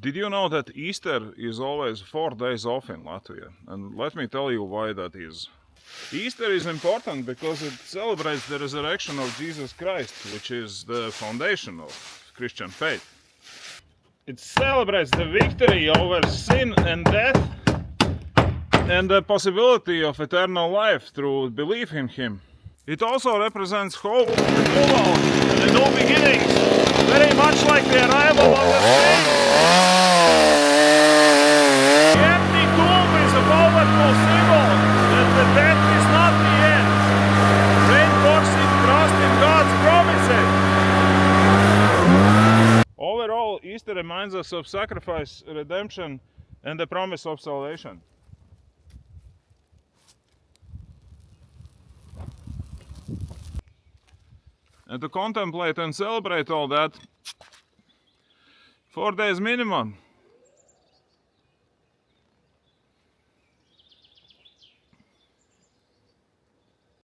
Did you know that Easter is always 4 days off in Latvia? And let me tell you why that is. Easter is important because it celebrates the resurrection of Jesus Christ, which is the foundation of Christian faith. It celebrates the victory over sin and death and the possibility of eternal life through belief in Him. It also represents hope, renewal, and new beginnings, very much like the arrival of the Savior. The empty tomb is a powerful symbol that the death is not the end, reinforcing trust in God's promises. Overall, Easter reminds us of sacrifice, redemption, and the promise of salvation. And to contemplate and celebrate all that, 4 days minimum,